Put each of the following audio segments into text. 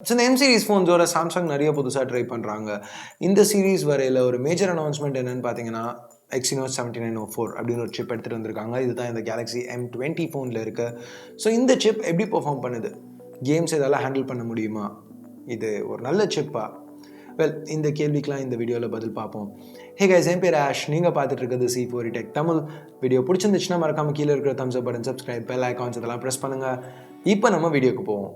So இந்த M series ஃபோன்ஸோட Samsung நிறைய புதுசாக ட்ரை பண்ணுறாங்க. இந்த சீரீஸ் வரையில் ஒரு மேஜர் அனௌன்ஸ்மெண்ட் என்னென்னு பார்த்தீங்கன்னா Exynos 7904 அப்படின்னு ஒரு சிப் எடுத்துகிட்டு வந்திருக்காங்க. இதுதான் இந்த Galaxy M20 ஃபோனில் இருக்கு. ஸோ இந்த சிப் எப்படி பெர்ஃபார்ம் பண்ணுது, கேம்ஸ் இதெல்லாம் ஹேண்டில் பண்ண முடியுமா, இது ஒரு நல்ல சிப்பா? வெல், இந்த கேள்விக்கெலாம் இந்த வீடியோவில் பதில் பார்ப்போம். ஹே கைஸ், என் பேர் ஆஷ், நீங்கள் பார்த்துட்டு இருக்கிறது C4 Tech தமிழ். வீடியோ பிடிச்சிருந்துச்சுன்னா மறக்காமல் கீழே இருக்கிற தம்ஸ் அப் பட்டன், சப்ஸ்கிரைப், பெல் ஐகான்ஸ் இதெல்லாம் ப்ரெஸ் பண்ணுங்கள். இப்போ நம்ம வீடியோக்கு போவோம்.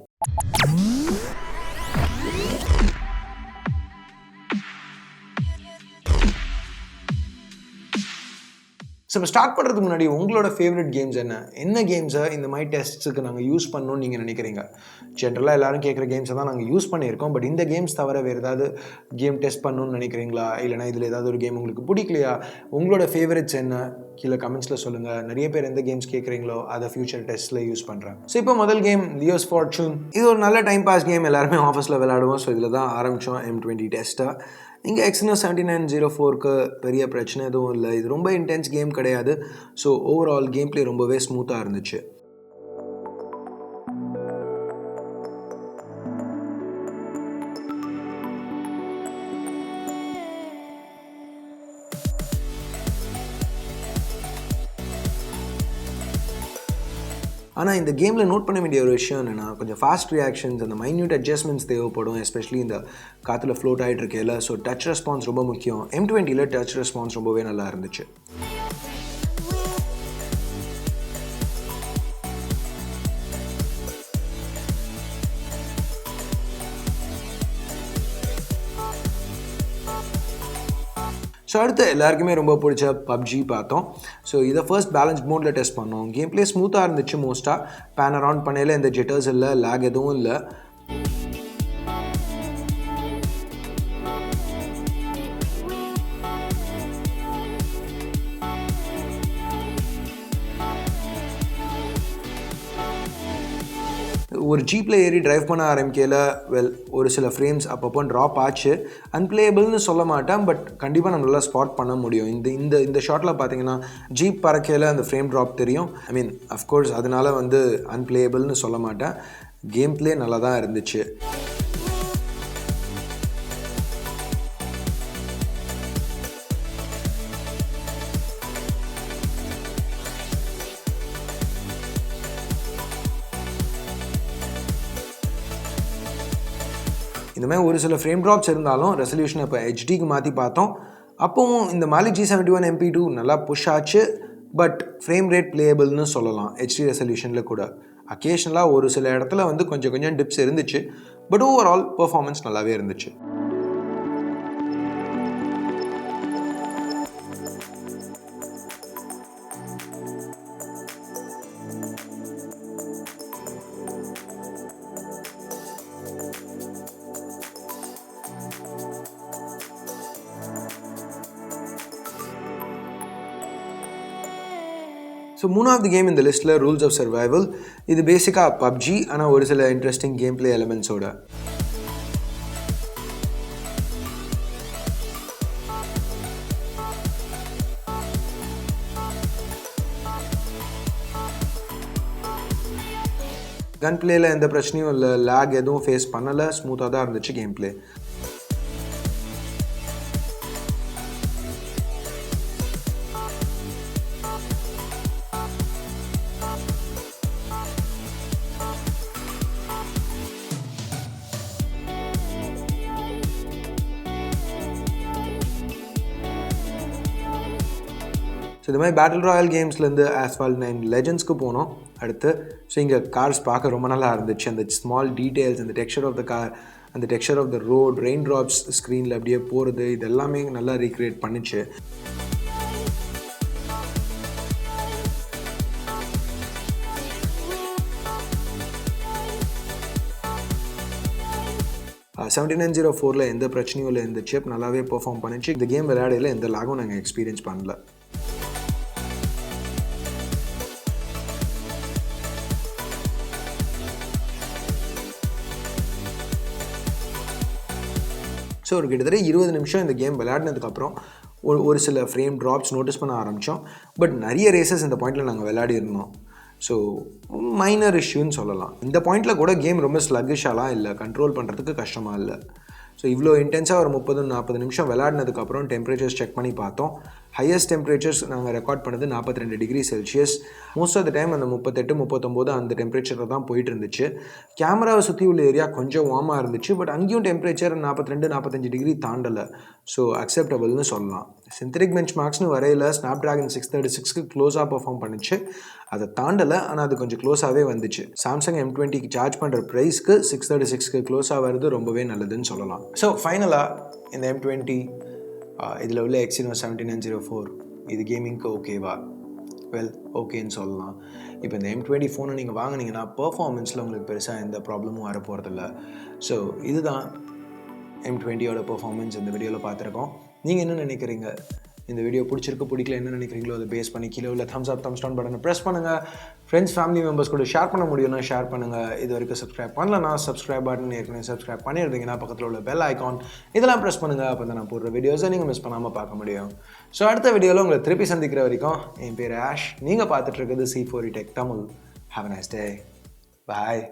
ஸோ இப்போ ஸ்டார்ட் பண்ணுறதுக்கு முன்னாடி உங்களோட ஃபேவரட் கேம்ஸ் என்ன கேம்ஸை இந்த மாதிரி டெஸ்ட்ஸுக்கு நாங்கள் யூஸ் பண்ணணும்னு நீங்கள் நினைக்கிறீங்க? ஜென்ரலாக எல்லோரும் கேட்குற கேம்ஸை தான் நாங்கள் யூஸ் பண்ணியிருக்கோம். பட் இந்த கேம்ஸ் தவிர வேறு ஏதாவது கேம் டெஸ்ட் பண்ணணும்னு நினைக்கிறீங்களா? இல்லைனா இதில் ஏதாவது ஒரு கேம் உங்களுக்கு பிடிக்கலையா? உங்களோட ஃபேவரட்ஸ் என்ன கீழே கமெண்ட்ஸில் சொல்லுங்கள். நிறைய பேர் எந்த கேம்ஸ் கேட்குறீங்களோ அதை ஃபியூச்சர் டெஸ்ட்டில் யூஸ் பண்ணுறேன். ஸோ இப்போ முதல் கேம் லியோஸ் ஃபார்ச்சூன். இது ஒரு நல்ல டைம் பாஸ் கேம், எல்லாருமே ஆஃபீஸில் விளையாடுவோம். ஸோ இதில் தான் ஆரம்பித்தோம் M20 டெஸ்ட்டாக. இங்கே Exynos 7904க்கு பெரிய பிரச்சனை எதுவும் இல்லை. இது ரொம்ப இன்டென்ஸ் கேம் கிடையாது. ஸோ ஓவரால் கேம் பிளே ரொம்பவே ஸ்மூத்தாக இருந்துச்சு. ஆனால் இந்த கேமில் நோட் பண்ண வேண்டிய ஒரு விஷயம் என்னென்னா, கொஞ்சம் ஃபாஸ்ட் ரியாக்ஷன்ஸ், அந்த மைன்யூட் அட்ஜஸ்ட்மெண்ட்ஸ் தேவைப்படும். எஸ்பெஷலி இந்த காற்றுல ஃப்ளோட் ஆகிட்டு இருக்கையில். ஸோ டச் ரெஸ்பான்ஸ் ரொம்ப முக்கியம். M20யில் டச் ரெஸ்பான்ஸ் ரொம்பவே நல்லா இருந்துச்சு. ஸோ அடுத்து எல்லாருக்குமே ரொம்ப பிடிச்ச PUBG பார்த்தோம். ஸோ இதை ஃபர்ஸ்ட் பேலன்ஸ் மோடில் டெஸ்ட் பண்ணோம். கேம் பிளே ஸ்மூத்தாக இருந்துச்சு. மோஸ்ட்டாக பேன் அரவுண்ட் பண்ணையில் எந்த ஜிட்டர்ஸ் இல்லை, லேக் எதுவும் இல்லை. ஒரு ஜீப்பில் ஏறி ட்ரைவ் பண்ண ஆரம்பிக்கையில் ஒரு சில ஃப்ரேம்ஸ் அப்பப்போ ட்ராப் ஆச்சு. அன்பிளேபிள்னு சொல்ல மாட்டேன், பட் கண்டிப்பாக நம்மளால் ஸ்பாட் பண்ண முடியும். இந்த ஷாட்டில் பார்த்தீங்கன்னா ஜீப் பறக்கையில் அந்த ஃப்ரேம் ட்ராப் தெரியும். அஃப்கோர்ஸ் அதனால் அன்பிளேபிள்னு சொல்ல மாட்டேன். கேம் பிளே நல்லா தான் இருந்துச்சு. இந்த மாதிரி ஒரு சில ஃப்ரேம் ட்ராப்ஸ் இருந்தாலும் ரெசல்யூஷனை இப்போ HDக்கு மாற்றி பார்த்தோம். அப்போவும் இந்த Mali G71 MP2 நல்லா புஷ் ஆச்சு. பட் ஃப்ரேம் ரேட் பிளேயபிள்னு சொல்லலாம் HD ரெசல்யூஷனில் கூட. அக்கேஷனலாக ஒரு சில இடத்துல கொஞ்சம் டிப்ஸ் இருந்துச்சு. பட் ஓவரால் பெர்ஃபார்மன்ஸ் நல்லாவே இருந்துச்சு. ஸோ மூணாவது கேம் இந்த லிஸ்ட்டில் ரூல்ஸ் ஆஃப் சர்வைவல். இது பேசிக்காக PUBG, ஆனால் ஒரு சில இன்ட்ரெஸ்டிங் கேம் பிளே எலிமெண்ட்ஸோட. கன் பிளேயில் எந்த பிரச்சனையும் இல்லை, லேக் எதுவும் ஃபேஸ் பண்ணலை, ஸ்மூத்தாக தான் இருந்துச்சு கேம் பிளே. ஸோ இது மாதிரி பேட்டில் ராயல் கேம்ஸ்லேருந்து Asphalt 9 லெஜண்ட்ஸ்க்கு போனோம் அடுத்து. ஸோ இங்கே கார்ஸ் பார்க்க ரொம்ப நல்லா இருந்துச்சு. அந்த ஸ்மால் டீட்டெயில்ஸ், அந்த டெக்ஸ்சர் ஆஃப் த கார், அந்த texture of the road, rain drops ஸ்க்ரீனில் அப்படியே போகிறது, இது எல்லாமே நல்லா ரீக்ரியேட் பண்ணிச்சு. M20 எந்த பிரச்சனையும் இல்லை. இந்த சிப் நல்லாவே பெர்ஃபார்ம் பண்ணிச்சு. இந்த கேம் விளையாடையில் எந்த லாகும் நாங்கள் எக்ஸ்பீரியன்ஸ் பண்ணல. ஸோ ஒரு கிட்டத்தட்ட 20 நிமிஷம் இந்த கேம் விளையாடினதுக்கப்புறம் ஒரு சில ஃப்ரேம் ட்ராப்ஸ் நோட்டீஸ் பண்ண ஆரம்பித்தோம். பட் நிறைய ரேசஸ் இந்த பாயிண்டில் நாங்கள் விளையாடி இருந்தோம். ஸோ மைனர் இஷ்யூன்னு சொல்லலாம். இந்த பாயிண்டில் கூட கேம் ரொம்ப ஸ்லக்கிஷாலாம் இல்லை, கண்ட்ரோல் பண்ணுறதுக்கு கஷ்டமாக இல்லை. ஸோ இவ்வளோ இன்டென்ஸாக ஒரு 30-40 நிமிஷம் விளையாடினதுக்கப்புறம் டெம்பரேச்சர்ஸ் செக் பண்ணி பார்த்தோம். ஹையஸ்ட் டெம்பரேச்சர்ஸ் நாங்கள் ரெக்கார்ட் பண்ணது 42 degree Celsius. Most of the time அந்த 38-39 அந்த டெம்பரேச்சரில் தான் போயிட்டு இருந்துச்சு. கேமராவை சுற்றி உள்ள ஏரியா கொஞ்சம் வார்மாக இருந்துச்சு, பட் அங்கேயும் டெம்பரேச்சர் 42-45 டிகிரி தாண்டலை. ஸோ அக்செப்டபிள்னு சொல்லலாம். சிந்தட்டிக் பெஞ்ச் மார்க்ஸ்னு வரையில் ஸ்னாப்ட்ராகன் 636க்கு க்ளோஸாக பர்ஃபார்ம் பண்ணிச்சு. அதை தாண்டலை, ஆனால் அது கொஞ்சம் க்ளோஸாகவே வந்துச்சு. சாம்சங் M20க்கு சார்ஜ் பண்ணுற ப்ரைஸ்க்கு 636க்கு க்ளோஸாக வருது ரொம்பவே நல்லதுன்னு சொல்லலாம். ஸோ ஃபைனலாக இந்த M20 இதில் உள்ள Exynos 7904 இது கேமிங்க்கு ஓகேவா? வெல், ஓகேன்னு சொல்லலாம். இப்போ இந்த M20 ஃபோனை நீங்கள் வாங்கினீங்கன்னா பர்ஃபார்மன்ஸில் உங்களுக்கு பெருசாக எந்த ப்ராப்ளமும் வர போகிறதில்ல. ஸோ இதுதான் M20யோட பர்ஃபார்மன்ஸ் இந்த வீடியோவில் பார்த்துருக்கோம். நீங்கள் என்ன நினைக்கிறீங்க? இந்த வீடியோ பிடிக்கல என்ன நினைக்கிறீங்களோ அதை பேஸ் பண்ணி கீழே உள்ள தம்ஸ் அப் தம்ஸ் டவுன் பட்டனை ப்ரெஸ் பண்ணுங்கள். ஃப்ரெண்ட்ஸ் ஃபேமிலி மெம்பர்ஸ் கூட ஷேர் பண்ண முடியும்னா ஷேர் பண்ணுங்கள். இது வரைக்கும் சப்ஸ்கிரைப் பண்ணலன்னா சப்ஸ்கிரைப் பட்டன் ஏற்கனவே சப்ஸ்கிரைப் பண்ணியிருந்தீங்கன்னா பக்கத்தில் உள்ள பெல் ஐக்கான் இதெல்லாம் ப்ரெஸ் பண்ணுங்கள். அப்போ தான் நான் போடுற வீடியோஸை நீங்கள் மிஸ் பண்ணாமல் பார்க்க முடியும். ஸோ அடுத்த வீடியோவில் உங்களை திருப்பி சந்திக்கிற வரைக்கும் என் பேர் ஆஷ். நீங்கள் பார்த்துட்டு இருக்கிறது C4E Tech Tamil. Have a nice day. Bye.